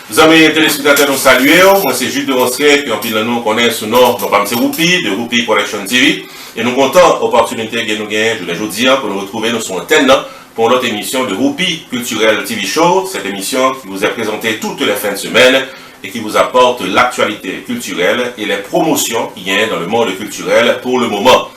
Nous avons téléspectateurs nous saluer. Moi, c'est Jules de Ronseret, puis en plus, nous connaissons ce nom, non pas M. Roupi, de Roupi Collection TV. Et nous comptons l'opportunité que nous gagnons, je l'ai dit, pour nous retrouver nous sur antenne pour notre émission de Roupi Culturel TV Show. Cette émission qui vous est présentée toutes les fins de semaine et qui vous apporte l'actualité culturelle et les promotions qu'il y a dans le monde culturel pour le moment.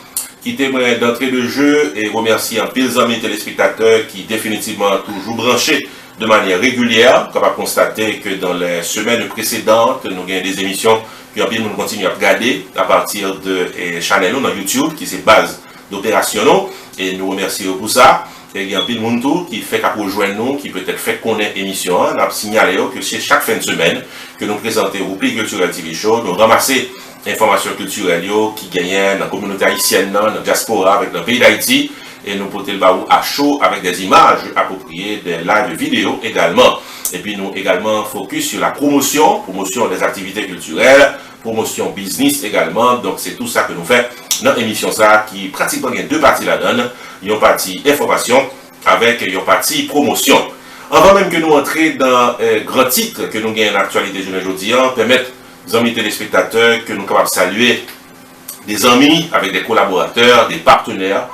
Qui témoigne d'entrée de jeu et remercie un pile amis téléspectateurs qui définitivement toujours branchés de manière régulière. On va constater que dans les semaines précédentes, nous avons des émissions que nous continuons à regarder à partir de channel dans YouTube qui c'est base d'opérationnels et nous remercions pour ça. Et il y a un peu de monde qui fait qu'à rejoindre nous, qui peut-être fait connaître l'émission. On a signalé que c'est chaque fin de semaine que nous présentons Roupi Culturel TV Show, nous ramassons informations culturelles qui gagnent dans la communauté haïtienne, dans la diaspora, avec le pays d'Haïti, et nous portons le baou à chaud avec des images appropriées, des lives vidéo également. Et puis nous également focus sur la promotion des activités culturelles, promotion business également. Donc c'est tout ça que nous faisons dans l'émission ça, qui pratiquement il y a deux parties là-dedans. Une partie information avec une partie promotion. Avant même que nous entrions dans grand titre que nous gagnons en actualité de aujourd'hui, permettre aux amis téléspectateurs que nous sommes capables de saluer des amis avec des collaborateurs, des partenaires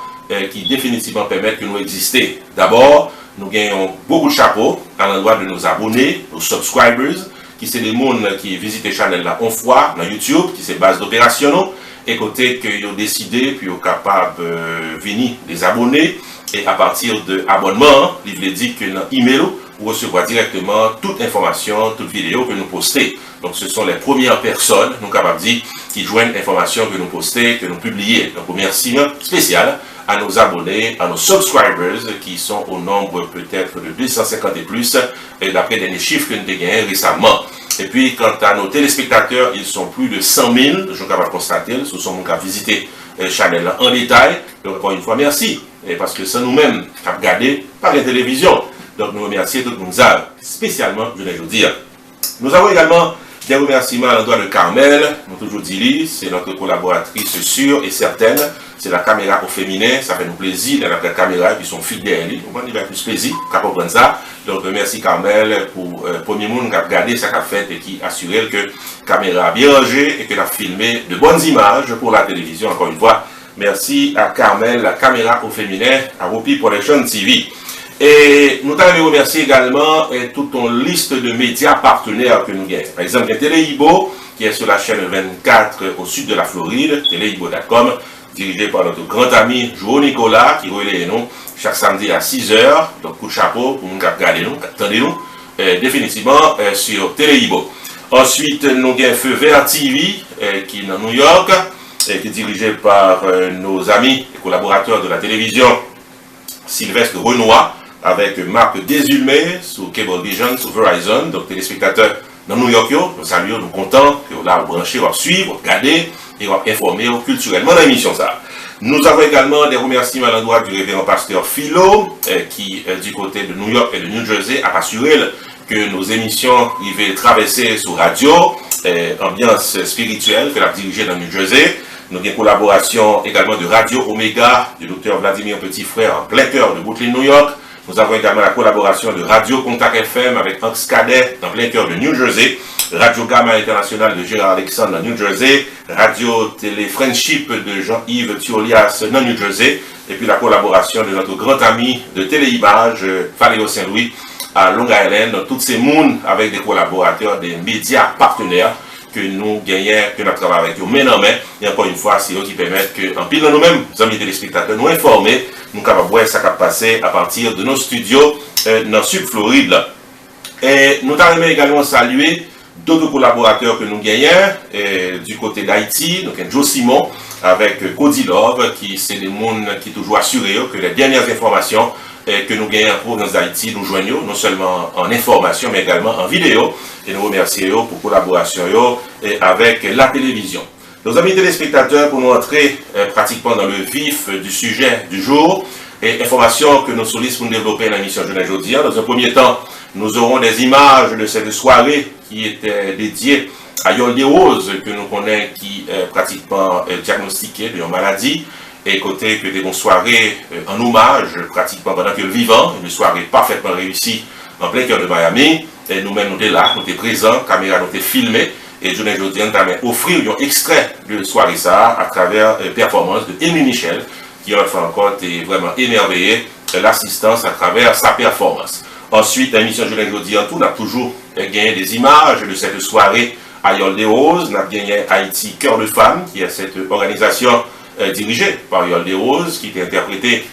qui définitivement permettent que nous existons. D'abord, nous gagnons beaucoup de chapeaux à l'endroit de nos abonnés, nos subscribers, qui sont des gens qui visitent les chaînes là une fois dans YouTube, qui c'est base d'opérationnels, et côté qu'ils ont décidé, puis ils sont capables de venir les abonner, et à partir de l'abonnement, il veut dire que dans l'email, vous recevrez directement toute information, toute vidéo que nous postons. Donc ce sont les premières personnes, nous capables de dire, qui joignent l'information que nous postons, que nous publions. Donc merci spécial à nos abonnés, à nos subscribers, qui sont au nombre peut-être de 250 et plus, et d'après les chiffres que nous avons gagnés récemment. Et puis, quant à nos téléspectateurs, ils sont plus de 100 000, je suis capable de constater, ce sont qui ont visité Chanel en détail. Donc, encore une fois, merci. Et parce que c'est nous-mêmes qui avons regardé par la télévision. Donc, nous remercions tout le monde, spécialement, je vais vous dire. Nous avons également des remerciements à l'endroit de Carmel, nous toujours dit, c'est notre collaboratrice sûre et certaine. C'est la caméra au féminin, ça fait nous plaisir d'avoir la caméra qui sont fidèles. On va plus plaisir qu'à comprendre ça. Donc merci Carmel pour le premier monde qui a regardé ça qu'a fait et qui assure que la caméra a bien rangé et qu'elle a filmé de bonnes images pour la télévision. Encore une fois, merci à Carmel, la caméra au féminin, à Roupi Collection TV. Et nous t'avons remercié également toute une liste de médias partenaires que nous gagnons. Par exemple, il y a Téléibo qui est sur la chaîne 24 au sud de la Floride, téléibo.com. Dirigé par notre grand ami Joe Nicolas, qui relaie nous chaque samedi à 6 h. Donc, coup de chapeau pour nous regarder nous, attendez-nous, définitivement sur Téléibo. Ensuite, nous avons Feu Vert TV, qui est dans New York, qui est dirigé par nos amis et collaborateurs de la télévision, Sylvestre Renoir, avec Marc Desulmé, sur Cable Vision, sur Verizon. Donc, téléspectateurs dans New York, nous saluons, nous contents, que là, vous branchez, vous suivre, regardez, et va informer culturellement dans l'émission ça. Nous avons également des remerciements à l'endroit du révérend pasteur Philo, qui, du côté de New York et de New Jersey, a assuré que nos émissions arrivaient traverser sur radio, ambiance spirituelle, que l'a dirigée dans New Jersey. Nous avons une collaboration également de Radio Omega, du docteur Vladimir Petit-Frère, en plein cœur de Brooklyn, New York. Nous avons également la collaboration de Radio Contact FM avec Anx Cadet, en plein cœur de New Jersey. Radio Gamma International de Gérard Alexandre dans New Jersey, Radio Télé Friendship de Jean-Yves Thiolias dans New Jersey, et puis la collaboration de notre grand ami de Téléimage, Valéo Saint-Louis, à Long Island, toutes ces mondes avec des collaborateurs, des médias partenaires que nous gagnons, que nous travaillons avec eux main en main, et encore une fois, c'est eux qui permettent que, en pile de nous-mêmes, amis téléspectateurs, nous informer, nous capables de voir ça qui passer à partir de nos studios dans Sud Floride. Et nous t'avons également salué d'autres collaborateurs que nous gagnons du côté d'Haïti, donc Joe Simon avec Cody Love, qui c'est des gens qui toujours assuré que les dernières informations que nous gagnons en province d'Haïti nous joignent, non seulement en information mais également en vidéo, et nous remercions pour la collaboration avec la télévision. Nos amis téléspectateurs, pour nous entrer pratiquement dans le vif du sujet du jour, et informations que nous sollicitons pour développer la mission Jeunesse aujourd'hui. Dans un premier temps, nous aurons des images de cette soirée qui était dédiée à Yol des Roses, que nous connaissons, qui est pratiquement diagnostiqué de maladie, et côté que des bonnes soirées en hommage, pratiquement pendant que le vivant, une soirée parfaitement réussie en plein cœur de Miami, et nous-mêmes nous sommes là, nous sommes présents, caméra nous sommes filmés, et je vous dis, nous avons offert un extrait de soirée ça à travers la performance de Émile Michel, qui a fait encore été vraiment émerveillé l'assistance à travers sa performance. Ensuite, l'émission Je vous dis en tout, on a toujours gagné des images de cette soirée à Yole des Roses, on a gagné Haïti Cœur de Femmes, qui est cette organisation dirigée par Yole des Roses, qui a interprété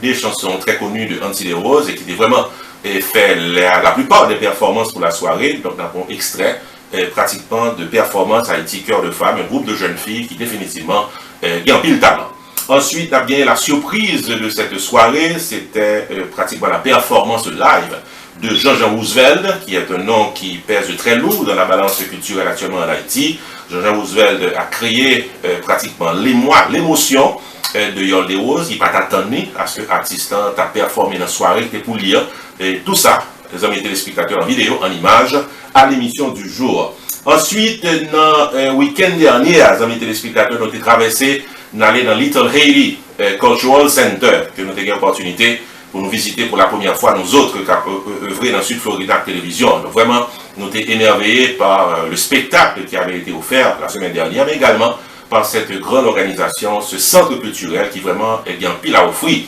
des chansons très connues de Anti des Roses et qui était vraiment fait la plupart des performances pour la soirée. Donc, nous avons extrait pratiquement de performances Haïti Cœur de Femmes, un groupe de jeunes filles qui définitivement gagne pile talent. Ensuite, on a bien la surprise de cette soirée, c'était pratiquement la performance live de Jean-Jean Roosevelt, qui est un nom qui pèse très lourd dans la balance culturelle actuellement en Haïti. Jean-Jean Roosevelt a créé pratiquement l'émotion de Yole des Roses, qui pas attendu à ce que l'artiste a performé dans la soirée, c'était pour lire. Et tout ça, les amis téléspectateurs en vidéo, en image, à l'émission du jour. Ensuite, dans le week-end dernier, les amis téléspectateurs, nous avons traversé, nous allons dans Little Haiti Cultural Center, que nous avons eu l'opportunité pour nous visiter pour la première fois, nous autres qui avons œuvré dans Sud Florida Télévision. Donc vraiment, nous avons été émerveillés par le spectacle qui avait été offert la semaine dernière, mais également par cette grande organisation, ce centre culturel qui vraiment est bien pile à offrir.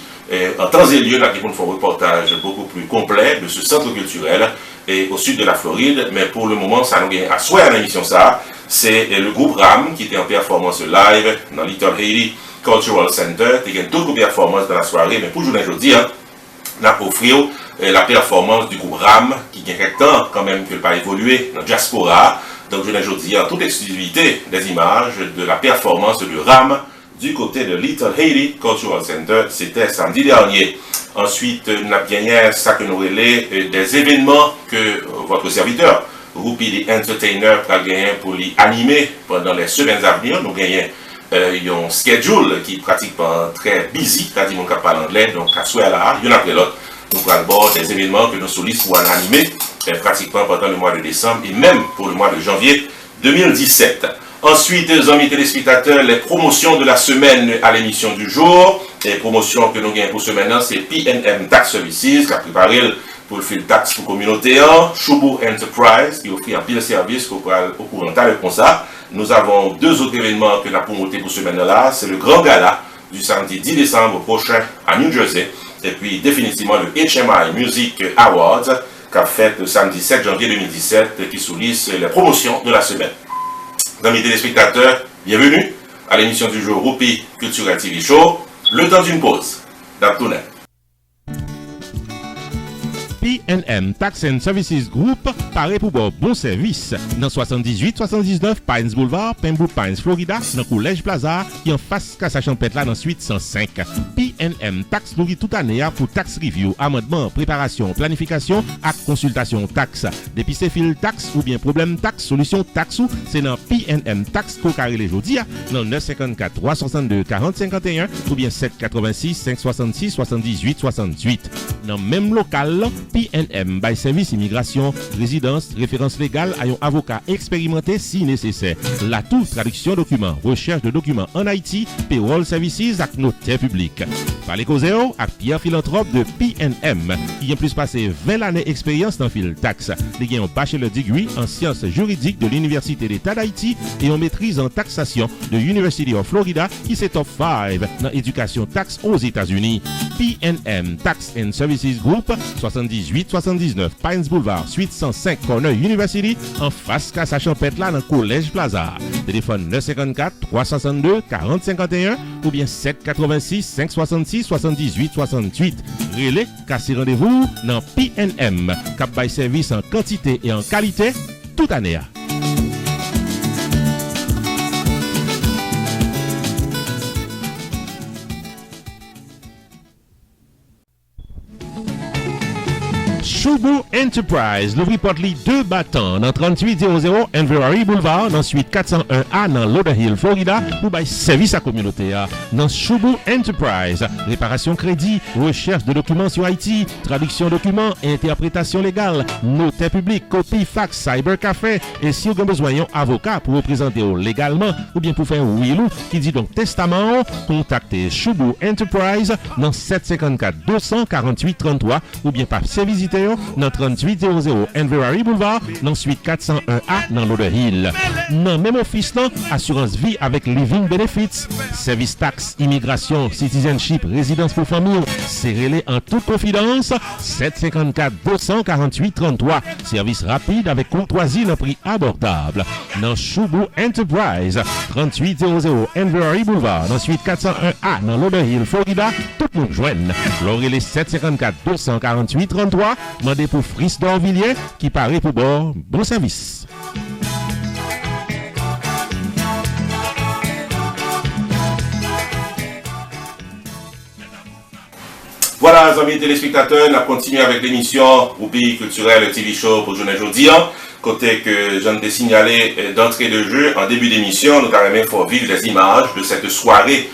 En temps et lieu, nous avons fait un reportage beaucoup plus complet de ce centre culturel et au sud de la Floride, mais pour le moment, ça nous vient à souhait à l'émission ça. C'est le groupe RAM qui était en performance live dans Little Haiti Cultural Center. Il y a d'autres performances dans la soirée, mais pour aujourd'hui, on a offert la performance du groupe RAM qui a quelque temps quand même que pas évolué dans la diaspora. Donc aujourd'hui, en toute exclusivité des images de la performance de RAM du côté de Little Haiti Cultural Center. C'était samedi dernier. Ensuite, nous avons gagné ça que nous relais des événements que votre serviteur, Rupi the Entertainer, a gagné pour les animer pendant les semaines à venir. Nous gagnons un schedule qui est pratiquement très busy, c'est-à-dire mon cap parle anglais, donc à souhait là, il y en a après l'autre. Nous prenons bord des événements que nos solistes pourront animer pratiquement pendant le mois de décembre et même pour le mois de janvier 2017. Ensuite, les amis téléspectateurs, les promotions de la semaine à l'émission du jour. Les promotions que nous gagnons pour ce maintenant, c'est PNM Tax Services qui a préparé pour le fil taxe pour communauté, Choubou Enterprise qui offre un pile de services au courant de comme ça. Nous avons deux autres événements que nous avons promotés pour ce maintenant-là. C'est le grand gala du samedi 10 décembre prochain à New Jersey. Et puis définitivement le HMI Music Awards qui a fait le samedi 7 janvier 2017 qui soulisse les promotions de la semaine. Amis téléspectateurs, bienvenue à l'émission du jour Rupi Cultural TV Show. Le temps d'une pause. D'Abtounet. PNM Tax and Services Group paraît pour bon service. Dans 78-79 Pines Boulevard, Pembroke Pines, Florida, dans Collège Plaza, qui en face Casa Champêtre là dans suite 105. PNM Tax nourrit toute année pour tax review, amendement, préparation, planification et consultation taxe. Depuis ces fils taxe ou bien problème taxe, solution taxe, c'est dans PNM Tax qu'au carré les jeudis, dans 954 362 40 51 ou bien 786 566 78 68. Dans même local, PNM by Service Immigration, résidence, référence légale à un avocat expérimenté si nécessaire. La toute traduction documents, recherche de documents en Haïti, payroll services avec notaire public. Par les causéos à Pierre Philanthrope de PNM, qui a plus passé 20 années d'expérience dans fil taxe. Il a un bachelor degree en sciences juridiques de l'Université d'État d'Haïti et en maîtrise en taxation de University of Florida qui s'est top 5 dans l'éducation taxe aux États-Unis. PNM Tax and Services Group, 78-79 Pines Boulevard, suite 105 Corner University, en face Casa Champêtre là dans Collège Plaza. Téléphone 954 362 40 51 ou bien 786 566 78 68. Relais, cassez rendez-vous dans PNM. Cap by service en quantité et en qualité, toute année. Choubou Enterprise, l'ouvri porte-lit 2 battants dans 3800 Enverary Boulevard, dans suite 401A dans Lauderhill, Florida, pour bail service à communauté. Dans Choubou Enterprise, réparation crédit, recherche de documents sur Haïti, traduction documents, interprétation légale, notaire public, copie, fax, cybercafé, et si vous avez besoin d'un avocat pour vous présenter légalement, ou bien pour faire un will qui dit donc testament, contactez Choubou Enterprise dans 754 248 33, ou bien par visiter informations dans 3800 Enverary Boulevard, dans suite 401A dans Lauderhill. Dans même office, assurance vie avec Living Benefits, service taxe, immigration, citizenship, résidence pour famille, serrez-les en toute confidence, 754 248 33. Service rapide avec courtoisie à prix abordable. Dans Choubou Enterprise, 3800 Enverary Boulevard, dans suite 401A dans Lauderhill, Florida, tout le monde joigne. L'orélé 754 248 33. Demandez pour Fris d'Orvilliers qui paraît pour bord. Bon service. Voilà, amis téléspectateurs, on a continué avec l'émission Roupi culturel TV Show pour journée aujourd'hui. Côté que je viens de signaler d'entrée de jeu en début d'émission, nous avons même fait vivre les images de cette soirée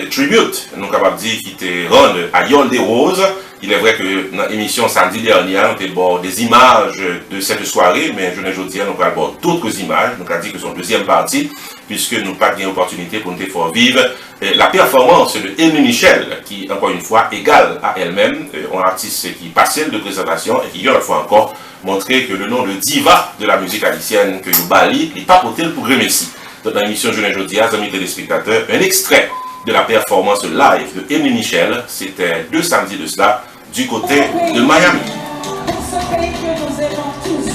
tribute, nous capables de dire qui était rende à Yol des Roses. Il est vrai que dans l'émission samedi dernier, on était bon des images de cette soirée, mais je ne dis nous allons voir d'autres images. Nous avons dit que c'est une deuxième partie, puisque nous n'avons pas eu l'opportunité pour nous faire vivre la performance de Amy Michel, qui, encore une fois, égale à elle-même, un artiste qui passait de présentation et qui, une fois encore, montrait que le nom de diva de la musique haïtienne que nous bali n'est pas porté pour remercier. Dans l'émission Jeune Jeudi, amis téléspectateurs, un extrait de la performance live de Amy Michel, c'était 2 samedis de cela, du côté de Miami. Pour ce pays que nous aimons tous.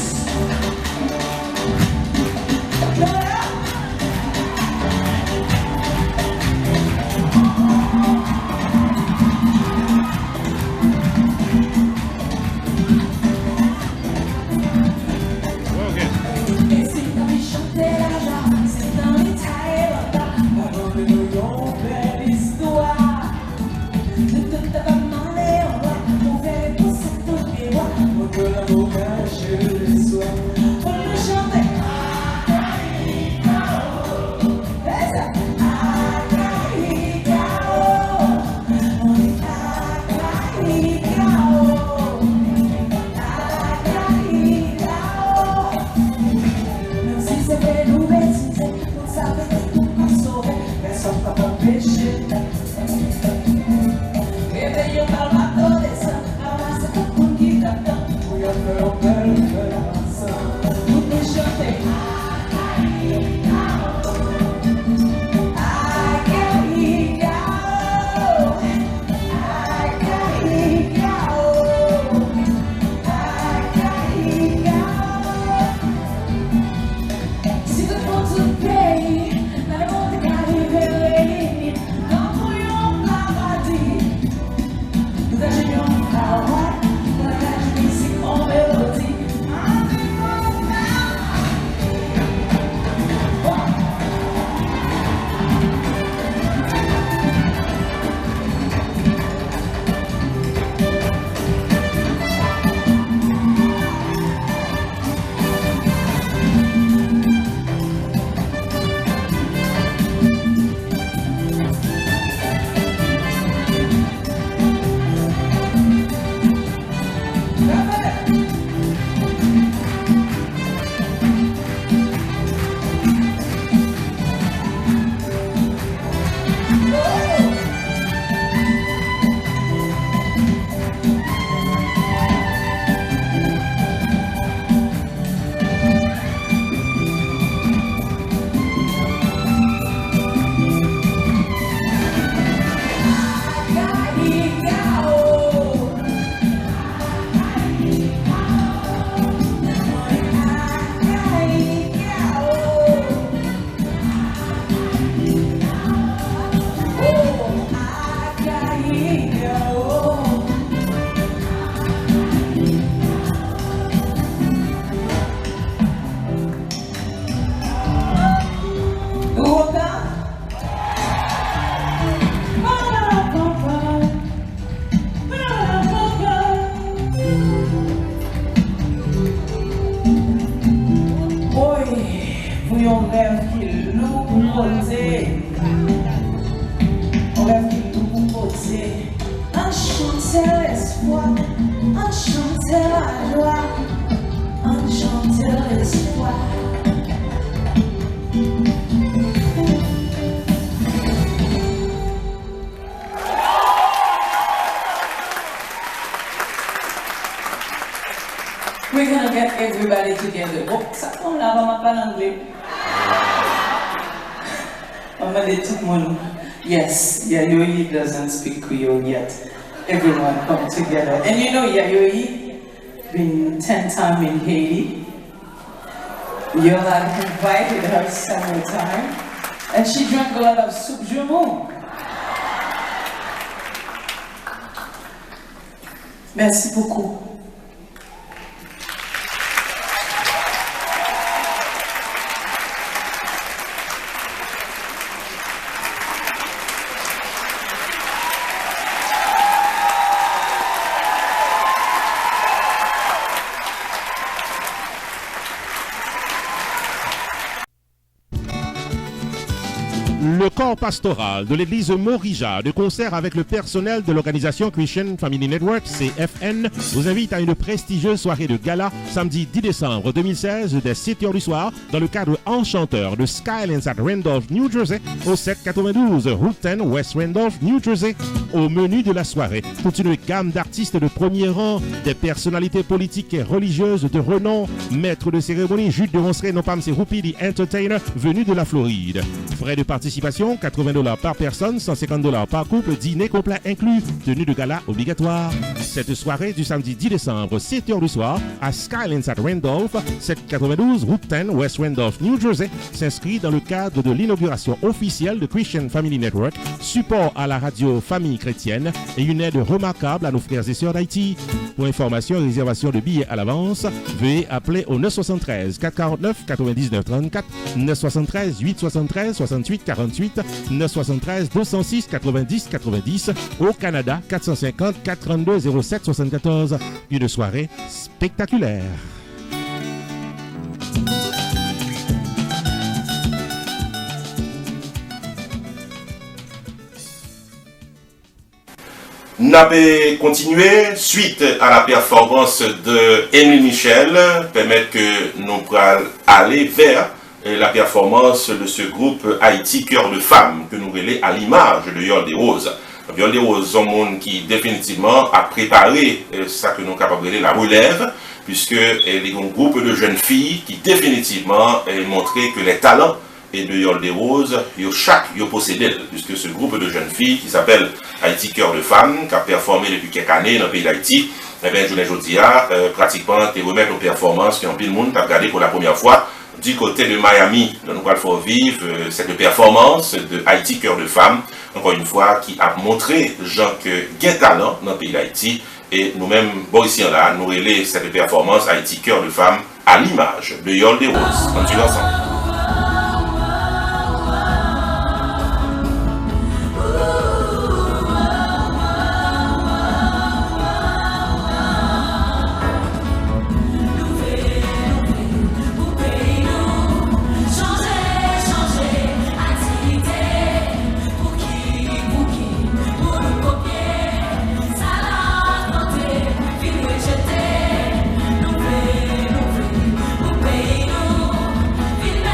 everybody together. Oh, ça tombe là, on va pas l'anglais. On va dire tout le monde. Yes, Yayoi doesn't speak Creole yet. Everyone come together. And you know Yayoi been 10 times in Haiti. You all have invited her several times. And she drank a lot of soup jumeau. Merci beaucoup. Le corps pastoral de l'église Morija, de concert avec le personnel de l'organisation Christian Family Network, CFN, vous invite à une prestigieuse soirée de gala samedi 10 décembre 2016 dès 7h du soir dans le cadre enchanteur de Skylands at Randolph, New Jersey, au 792 Route 10 West Randolph, New Jersey. Au menu de la soirée, toute une gamme d'artistes de premier rang, des personnalités politiques et religieuses de renom, maître de cérémonie Jude de Ronceray Nopam Seroupi, the entertainer, venu de la Floride. Frais de participation, $80 par personne, $150 par couple, dîner complet inclus, tenue de gala obligatoire. Cette soirée du samedi 10 décembre, 7h du soir, à Skylands at Randolph, 792 Route 10 West Randolph, New Jersey, s'inscrit dans le cadre de l'inauguration officielle de Christian Family Network, support à la radio Famille Chrétienne et une aide remarquable à nos frères et sœurs d'Haïti. Pour information et réservation de billets à l'avance, veuillez appeler au 973 449 99 34, 973 873 68 48, 973 206 90 90, au Canada 450 432 07 74. Une soirée spectaculaire. N'a pas continué suite à la performance de Émile Michel, permettre que nous pourrons aller vers la performance de ce groupe Haïti Cœur de Femmes que nous relais à l'image de Yol des Roses. Yol des Roses, un monde qui définitivement a préparé ça que nous capables de la relève, puisque il y a un groupe de jeunes filles qui définitivement montré que les talents et de Yol des Roses, chaque possédé, puisque ce groupe de jeunes filles qui s'appelle Haïti Cœur de Femmes, qui a performé depuis quelques années dans le pays d'Haïti, eh bien, je l'ai dit, pratiquement, te remettre aux performances qui ont pris le monde, a regardé pour la première fois du côté de Miami. Nous allons vivre cette performance de Haïti Cœur de Femmes, encore une fois, qui a montré gens que gain talent dans le pays d'Haïti. Et nous-mêmes, bon ici là, nous relais cette performance Haïti Cœur de Femmes à l'image de Yol des Roses. On suit ensemble. Nous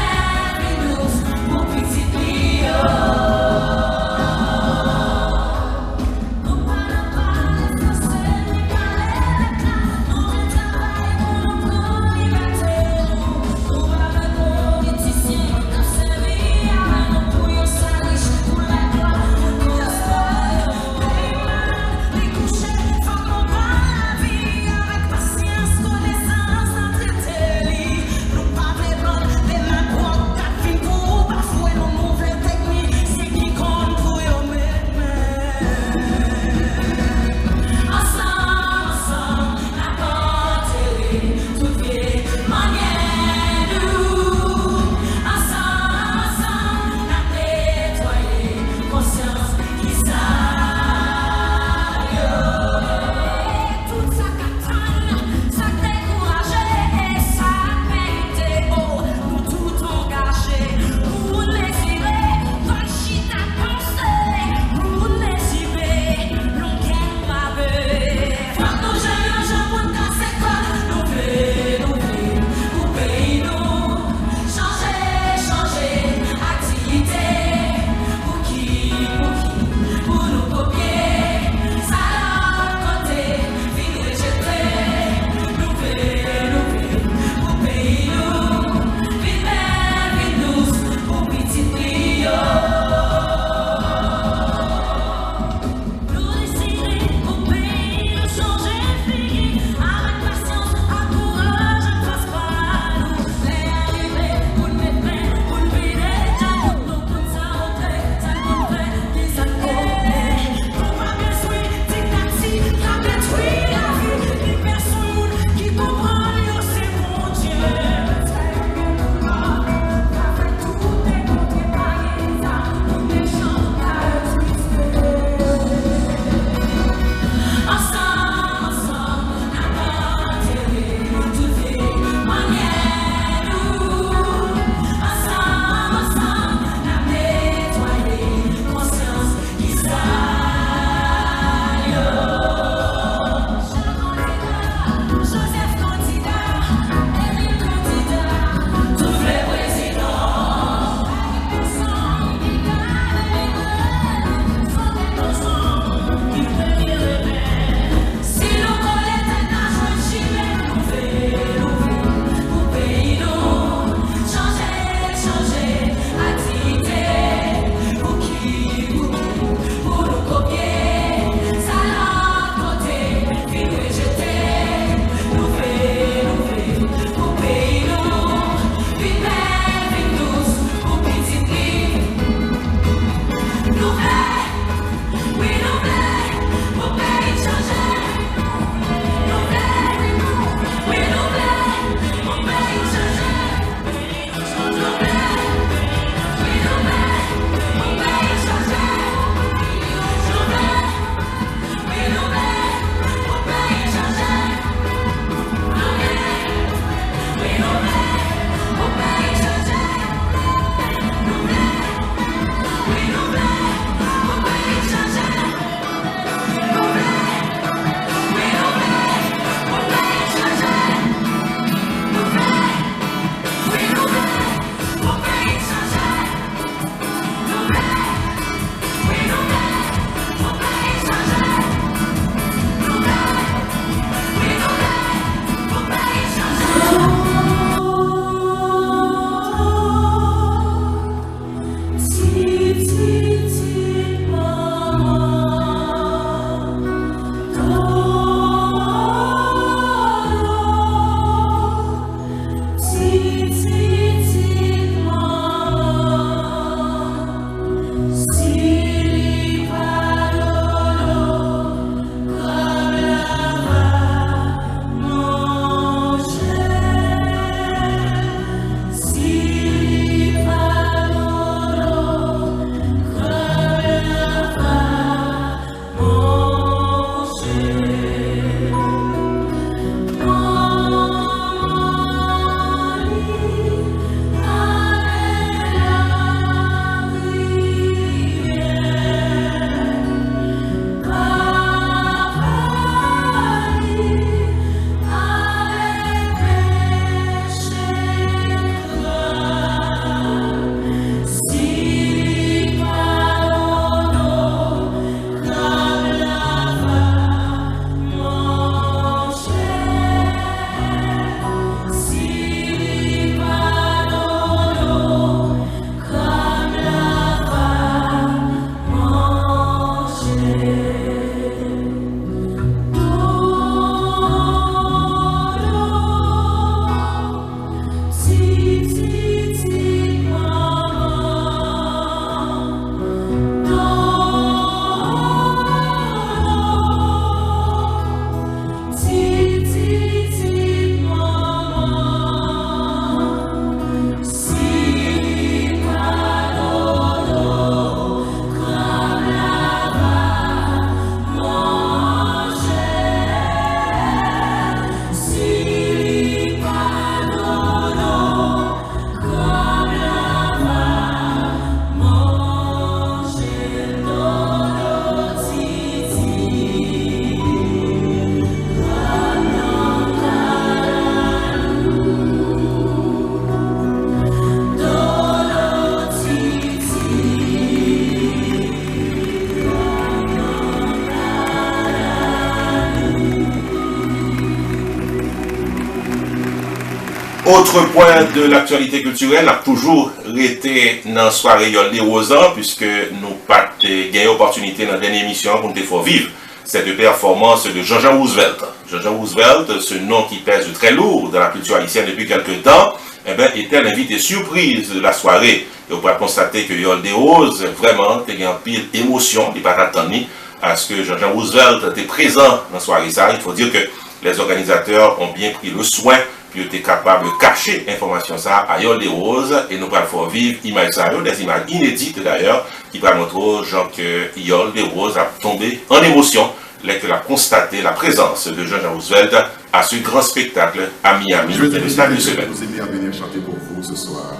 Autre point de l'actualité culturelle, a toujours été dans la soirée Yol des Rosans, puisque nous pas gagné l'opportunité dans la dernière émission pour nous faire vivre cette performance de Jean-Jean Roosevelt. Jean-Jean Roosevelt, ce nom qui pèse très lourd dans la culture haïtienne depuis quelques temps, eh bien, était l'invité surprise de la soirée. Et on pourrait constater que Yol des Roses, vraiment, il y a une pile d'émotion, il n'est pas attendu à ce que Jean-Jean Roosevelt était présent dans la soirée. Ça, il faut dire que les organisateurs ont bien pris le soin puis était capable de cacher l'information ça à Yol des Roses et nous allons faire vivre images ça, des images inédites d'ailleurs qui vont montrer aux gens que Yol des Roses a tombé en émotion lorsqu'il a constaté la présence de Jean-Jean Roosevelt à ce grand spectacle à Miami. Je vais vous inviter à venir chanter pour vous ce soir.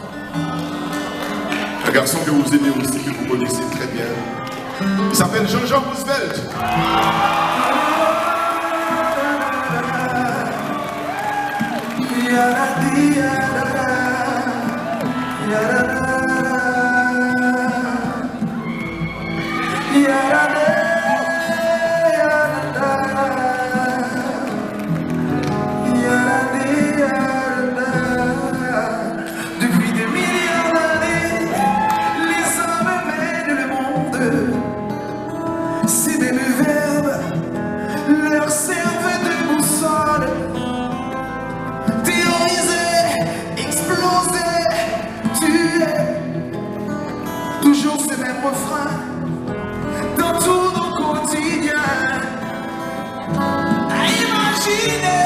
Un garçon que vous aimez aussi, que vous connaissez très bien. Il s'appelle Jean-Jean Roosevelt. Depuis des milliards d'années, les hommes mènent le monde. Ces mêmes verbes leur servent de boussole. Théoriser, exploser, tuer. Toujours ces mêmes refrains dans tout nos quotidiens. À imaginer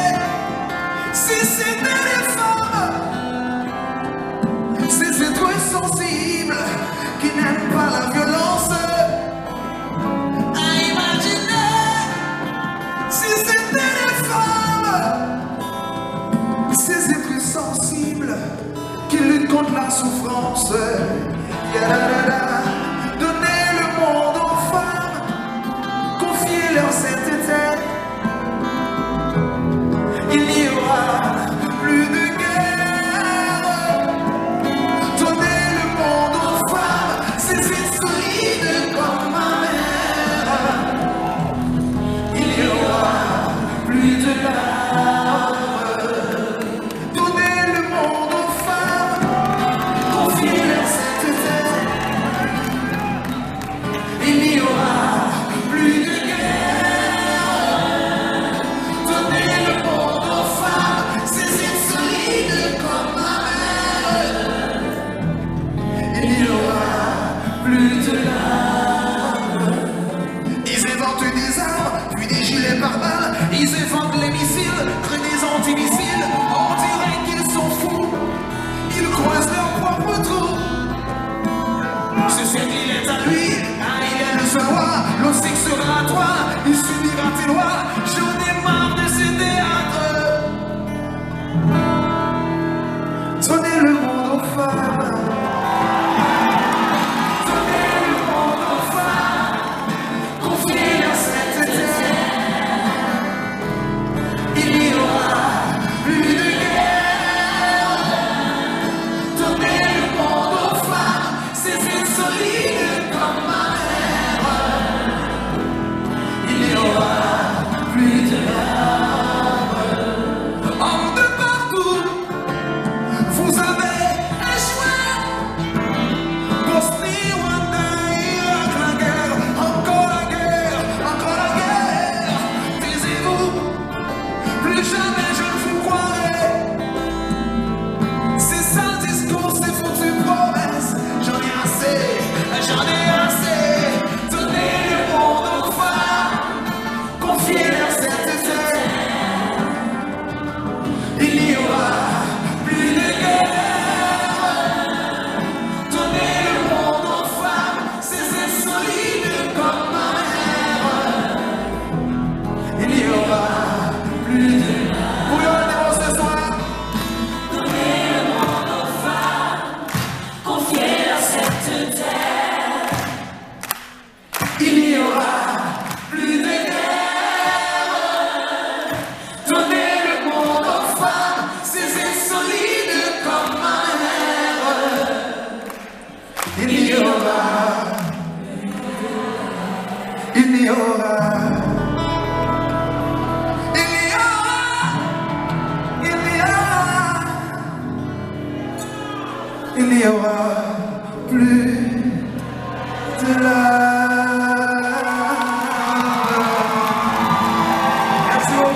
si c'était les femmes, ces êtres sensibles qui n'aiment pas la violence. À imaginer si c'était les femmes, ces êtres sensibles qui luttent contre la souffrance. Donner le monde aux femmes, confier leur sainteté. Il n'y aura plus de guerre. Donner le monde aux femmes, ces êtres solides comme ma mère. Il n'y aura plus de larmes. Donner le monde aux femmes, confier leur sainteté. Il n'y aura plus de guerre. Donner le monde aux femmes, ces êtres solides comme ma mère. Il n'y aura plus de larmes. Ils inventent des armes, puis des gilets pare-balles. Ils inventent les missiles, créent des antimissiles. On dirait qu'ils sont fous. Ils creusent leur propre trou. Ce qu'il est à lui, il est le savoir. L'autre sait que sera à toi, il subira tes lois. J'en ai marre de ces théâtres. Donnez le monde aux femmes. Donnez le monde aux femmes. Confiez leur sainteté. Il n'y aura plus de guerre. Donnez le monde aux femmes. Ces êtres solides comme ma mère. Il n'y aura plus de il n'y aura plus de larmes. Merci beaucoup.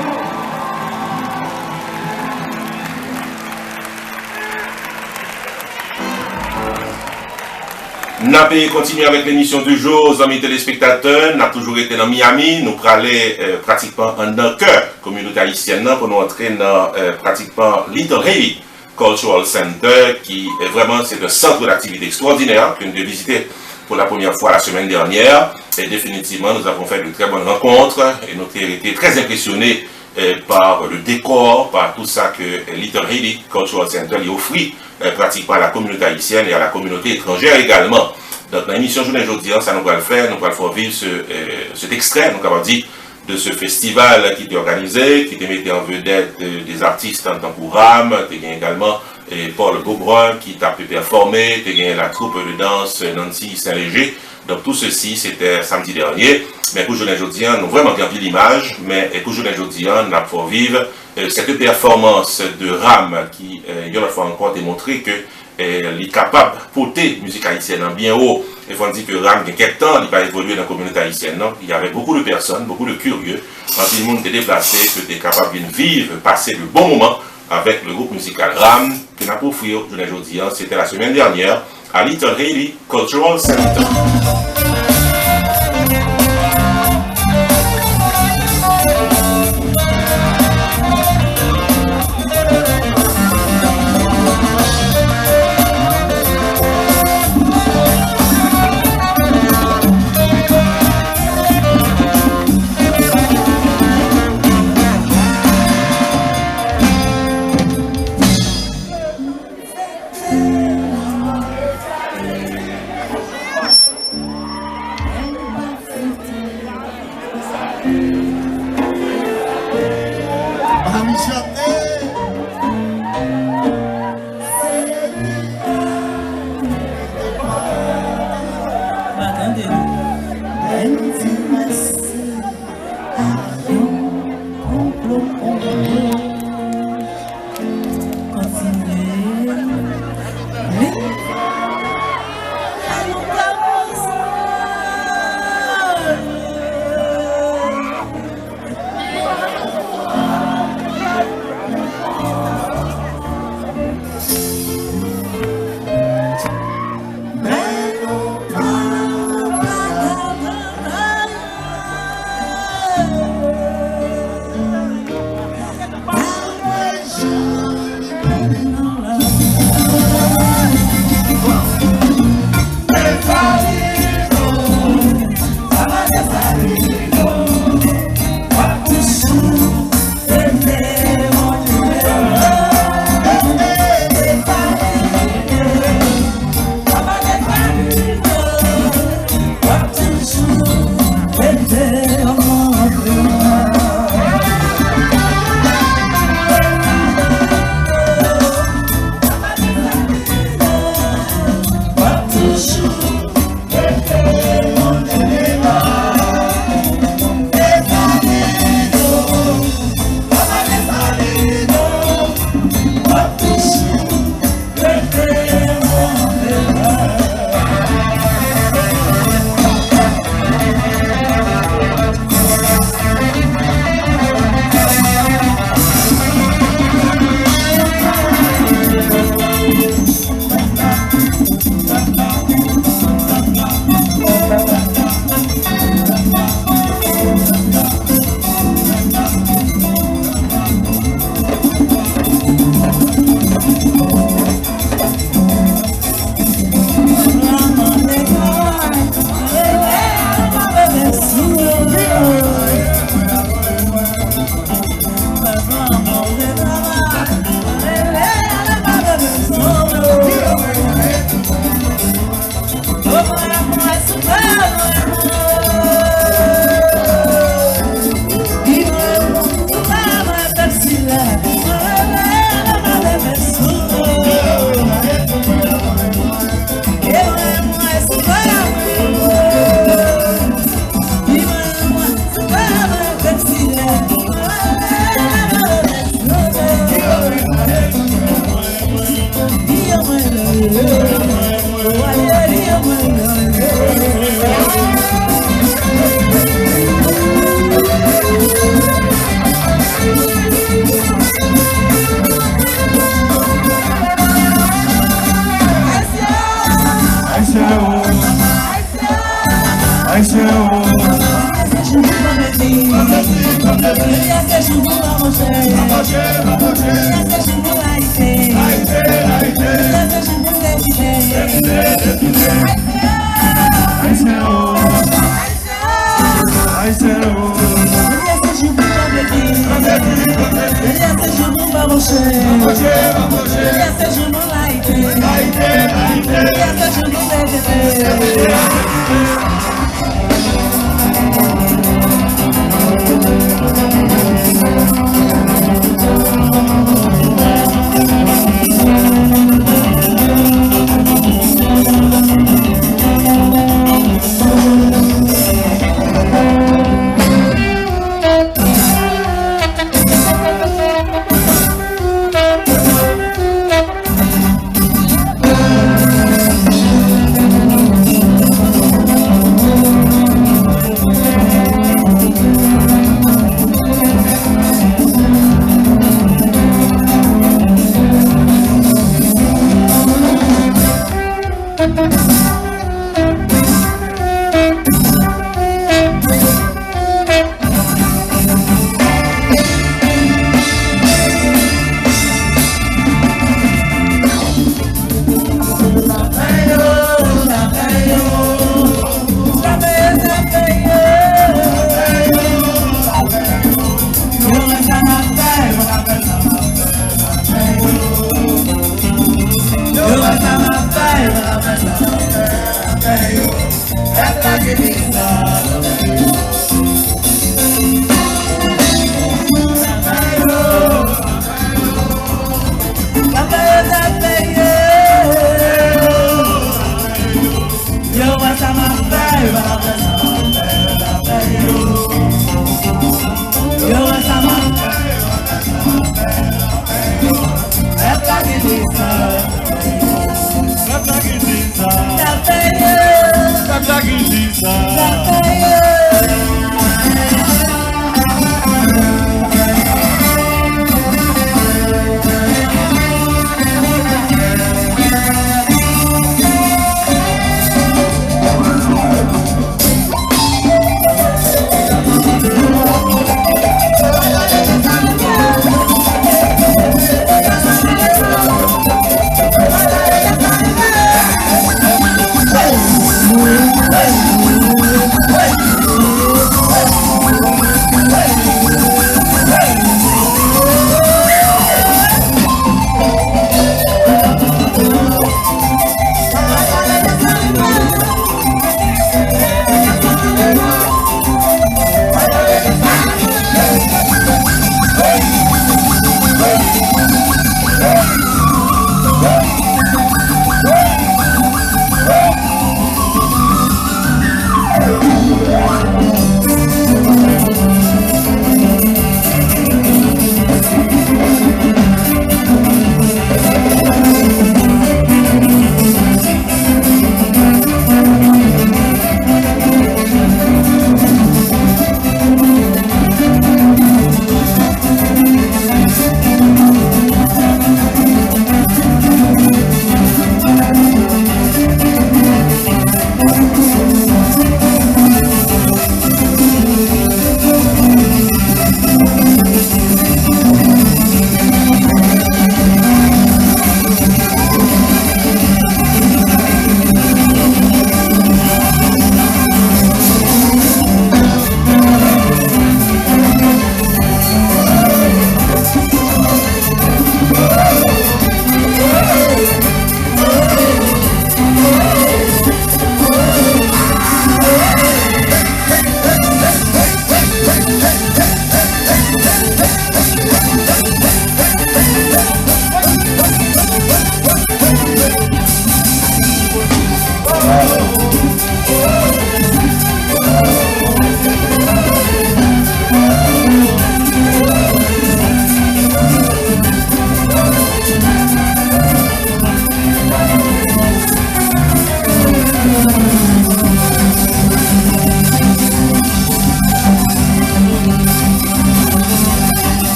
Nous avons continué avec l'émission du jour, amis téléspectateurs. Nous avons toujours été dans Miami. Nous allons pratiquement en cœur communauté haïtienne pour nous entrer dans pratiquement Little Haiti Cultural Center, qui est vraiment c'est un centre d'activité extraordinaire que nous avons visité pour la première fois la semaine dernière. Et définitivement, nous avons fait de très bonnes rencontres et nous avons été très impressionnés par le décor, par tout ça que Little Haiti Cultural Center lui offre pratiquement à la communauté haïtienne et à la communauté étrangère également. Donc, dans l'émission Journée aujourd'hui, ça nous va le faire, nous va le faire vivre cet extrait, nous avons dit, de ce festival qui était organisé, qui était mis en vedette des artistes en tant que Ram, tu as également Paul Beaubrun qui t'a pu performer, tu as la troupe de danse Nancy Saint-Léger. Donc tout ceci, c'était samedi dernier. Mais pour Journée aujourd'hui, nous avons vraiment gardé l'image, mais pour Journée aujourd'hui, nous avons fait vivre cette performance de Ram qui, il y a une fois encore démontré que il est capable de porter la musique haïtienne bien haut. Il faut dire que Ram, il y a quelques temps, il va évoluer dans la communauté haïtienne. Non? Il y avait beaucoup de personnes, beaucoup de curieux, quand tout le monde était déplacé, que était capable de vivre, passer de bons moments avec le groupe musical Ram, que nous avons offert aujourd'hui. C'était la semaine dernière à Little Haiti Cultural Center.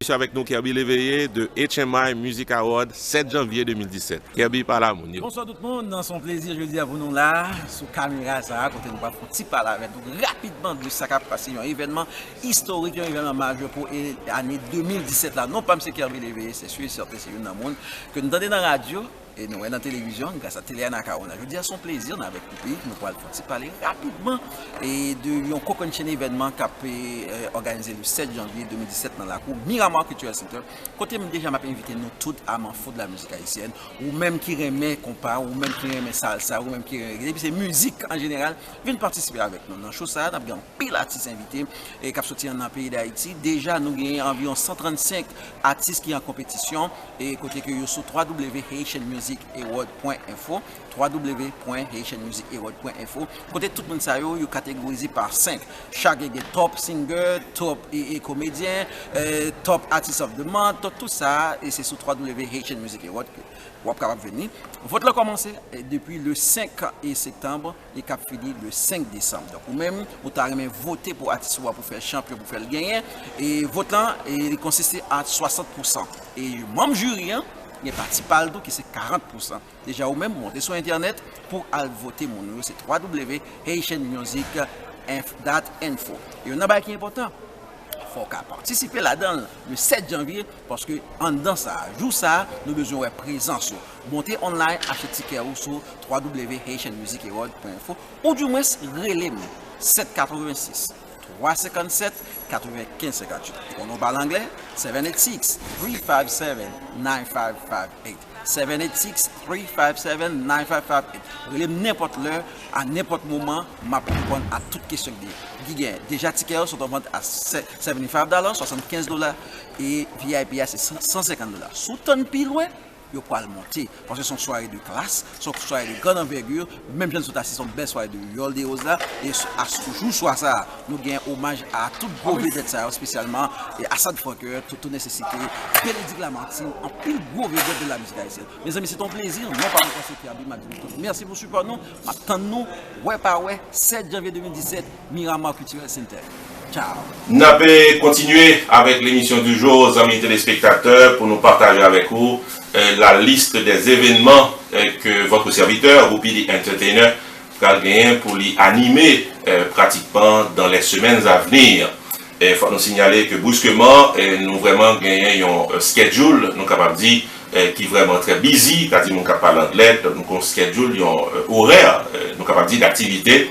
l'émission avec nous, Kirby Léveillé de HMI Music Award 7 janvier 2017. Kirby, par là, mon Dieu. Bonsoir tout le monde, dans son plaisir, je dis à vous nous là, sous caméra, ça a côté nous pas petit parler avec nous rapidement de ça qui a passé, un événement historique, un événement majeur pour l'année 2017 là. Non pas M. Kirby Léveillé, c'est sûr et certain, c'est une monde que nous entendons dans la radio. Et nous, dans la télévision, grâce à Télé Anakaona. Je dis à son plaisir, nous avec le pays, nous pourrons parler rapidement et de un cocon chaîne événement qui a été organisé le 7 janvier 2017 dans la cour Miramar Cultural Center. Côté déjà m'a invité nous toutes à m'en foutre de la musique haïtienne, ou même qui remet compas, ou même qui remet salsa, ou même qui remet c'est musique en général, viennent participer avec nous. Dans chose ça, nous avons pile d'artistes invités et qui sorti dans le pays d'Haïti. Déjà, nous avons environ 135 artistes qui sont en compétition et côté que sur www.haitianmusicaward.info www.haitianmusicaward.info. Côté tout le monde ça yo catégorisé par 5. Chaque des top singer, top et comédien, top artist of the month, tout ça et c'est sur www.haitianmusicaward que vous êtes capable de venir. Vote là commencé depuis le 5 septembre et cap fini le 5 décembre. Donc ou même vous avez voté pour artiste pour faire champion pour faire le gagner et vote là il consiste à 60%. Et membre jury il y a parti Paldo qui c'est 40%. Déjà, ou même monter sur internet pour aller voter mon numéro, c'est www.haitianmusic.info. Et un abat qui est important, il faut participer là-dedans le 7 janvier parce que en dedans ça, jour ça, nous besoin de présence. Montez online, achetez ticket sur www.haitianmusicaward.info ou du moins relais 786 357 95 58. Pour nous parler anglais, 786 357 9558. 786 357 9558. Relève n'importe l'heure, à n'importe moment, m'a répondre à toute question de Guy. Déjà, tickets sont en vente à $75, $75 et VIP c'est $150. Sous ton pile loin, il faut le monter parce que son soirée de classe, son soirée de grande envergure, même si nous assistons belle soirée de Yol de Oza et à ce jour soir ça, nous gagnons hommage à toute gros vedette ça spécialement et à Assad Fokker, toute nécessité, Bénédicte Lamartine, en pile gros vedette de la musique haïtienne. Mes amis, c'est ton plaisir, non pas de passer Kirby Magnifique. Merci pour le support nous. Attendons-nous ouais par ouais 7 janvier 2017 Miramar Cultural Center. Ciao. Nous allons continuer avec l'émission du jour, amis téléspectateurs, pour nous partager avec vous la liste des événements que votre serviteur, Whoopi the Entertainer, va gagner pour l'y animer pratiquement dans les semaines à venir. Il faut nous signaler que brusquement, nous vraiment gagnons un schedule, nous capable de dire, qui est vraiment très busy, quand nous capable l'anglais, nous avons un schedule, un horaire, nous capable de dire d'activité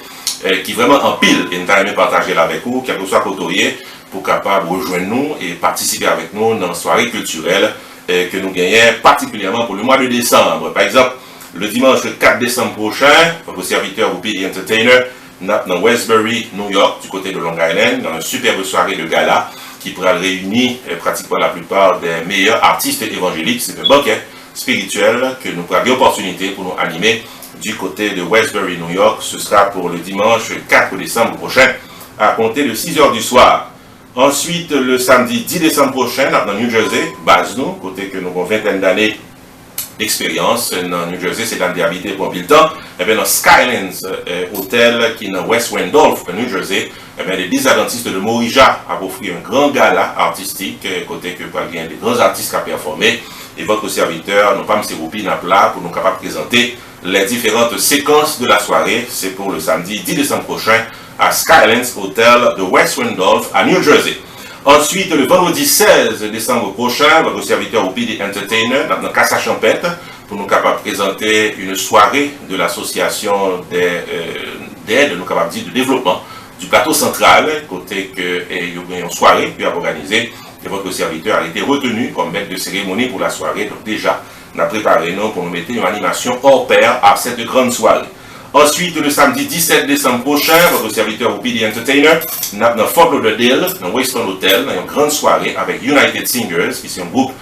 qui est vraiment en pile et nous allons partager là avec vous, quel que soit côté, pour capable rejoindre nous et participer avec nous dans une soirée culturelle que nous gagnons particulièrement pour le mois de décembre. Par exemple, le dimanche 4 décembre prochain, votre serviteur Whoopi the Entertainer, dans Westbury, New York, du côté de Long Island, dans une superbe soirée de gala qui pourra réunir pratiquement la plupart des meilleurs artistes évangéliques. C'est un banquet spirituel que nous avons l'opportunité pour nous animer du côté de Westbury, New York. Ce sera pour le dimanche 4 décembre prochain à compter de 6 h du soir. Ensuite, le samedi 10 décembre prochain, dans New Jersey, Basno, côté que nous avons vingtaine d'années d'expérience dans New Jersey, c'est dans habité pour le temps. Et bien dans Skylands Hotel qui est dans West Randolph, New Jersey, et bien les 10 adventistes de Morija a offert un grand gala artistique, côté que il y a des grands artistes qui ont performé. Et votre serviteur, non pas M. Whoopi, n'a là pour nous capables de présenter les différentes séquences de la soirée. C'est pour le samedi 10 décembre prochain à Skylands Hotel de West Randolph à New Jersey. Ensuite, le vendredi 16 décembre prochain, votre serviteur Whoopi the Entertainer, dans Casa Champette, pour nous capables de présenter une soirée de l'association d'aide, nous capables de dire, de développement du plateau central, côté que il y a une soirée puis à organiser. Et votre serviteur a été retenu comme maître de cérémonie pour la soirée. Donc déjà, on a préparé nous pour nous mettre une animation hors pair à cette grande soirée. Ensuite, le samedi 17 décembre prochain, votre serviteur Whoopi the Entertainer, nous avons dans Fort Lauderdale, dans Weston Hotel, dans une grande soirée avec United Singers, qui est un groupe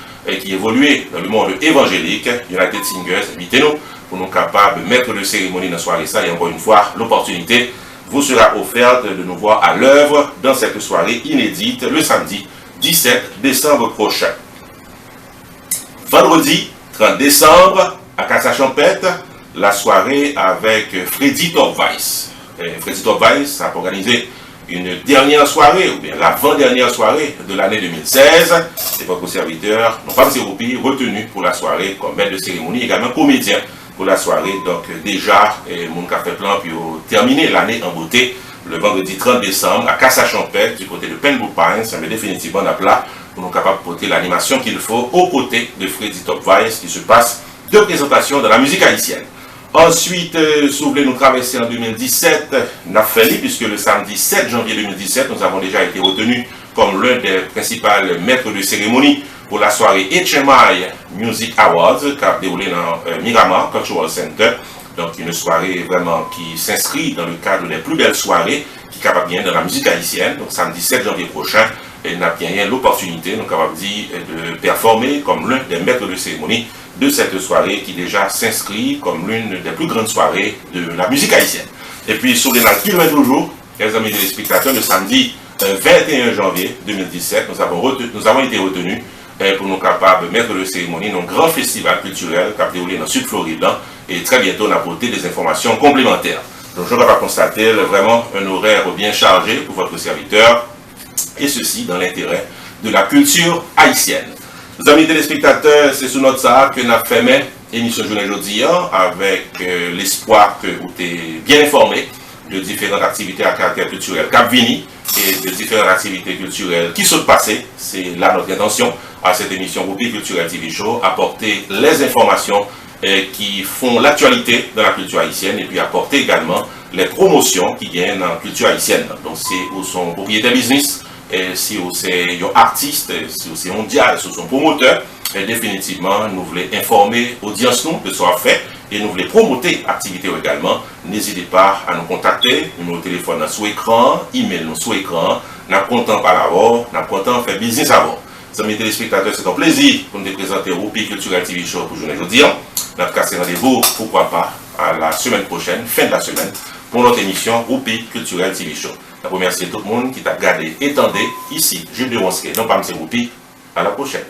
qui évolue dans le monde évangélique. United Singers, invitez-nous pour nous capables de mettre de cérémonie dans la soirée. Ça, et encore une fois, l'opportunité vous sera offerte de nous voir à l'œuvre dans cette soirée inédite le samedi 17 décembre prochain. Vendredi 30 décembre, à Casa Champette, la soirée avec Freddy Top Vice. Freddy Top Vice a organisé une dernière soirée, ou bien l'avant-dernière soirée de l'année 2016. C'est votre serviteur, non pas M. Roupi, retenu pour la soirée comme maître de cérémonie, également comédien pour la soirée. Donc déjà, mon café plan pour terminer l'année en beauté le vendredi 30 décembre à Casa-Champêtre du côté de Penbook Pines, mais définitivement on a plat pour nous capables de porter l'animation qu'il faut aux côtés de Freddy Top Vice qui se passe de présentation de la musique haïtienne. Ensuite, si vous voulez nous traverser en 2017, n'a fait puisque le samedi 7 janvier 2017, nous avons déjà été retenus comme l'un des principaux maîtres de cérémonie pour la soirée HMI Music Awards qui a déroulé dans Miramar Cultural Center. Donc une soirée vraiment qui s'inscrit dans le cadre des plus belles soirées qui est capable bien dans la musique haïtienne. Donc samedi 7 janvier prochain, il n'a bien l'opportunité, donc capable de performer comme l'un des maîtres de cérémonie de cette soirée qui déjà s'inscrit comme l'une des plus grandes soirées de la musique haïtienne. Et puis sur les nations toujours, les amis téléspectateurs, le samedi 21 janvier 2017, nous avons été retenus pour nous capables de mettre de cérémonie dans un grand festival culturel qui a déroulé dans le Sud-Floride et très bientôt on a apporté des informations complémentaires. Donc je vais constater vraiment un horaire bien chargé pour votre serviteur et ceci dans l'intérêt de la culture haïtienne. Nos amis téléspectateurs, c'est sous notre salle que nous avons fait l'émission Journée Jeudi avec l'espoir que vous êtes bien informés de différentes activités à caractère culturel Cap-Vini et de différentes activités culturelles qui sont passées. C'est là notre intention à cette émission Roupi Culturel TV Show, apporter les informations qui font l'actualité dans la culture haïtienne et puis apporter également les promotions qui viennent dans la culture haïtienne. Donc c'est où son propriétaire business, si c'est un artiste, si c'est mondial, si c'est un promoteur, définitivement nous voulons informer l'audience nous de ce qu'on fait et nous voulons promouvoir l'activité également. N'hésitez pas à nous contacter, numéro de téléphone sous écran, email nous sous écran, nous sommes contents par l'abord, nous sommes contents de faire business avant. Amis téléspectateurs, c'est un plaisir pour nous présenter Roupi Culturel TV Show pour journée aujourd'hui. Notre cas, c'est rendez-vous, pourquoi pas, à la semaine prochaine, fin de la semaine, pour notre émission Roupi Culturel TV Show. Je remercie tout le monde qui t'a regardé et tendé ici, Jules de Ronské, non pas M. Roupi. À la prochaine.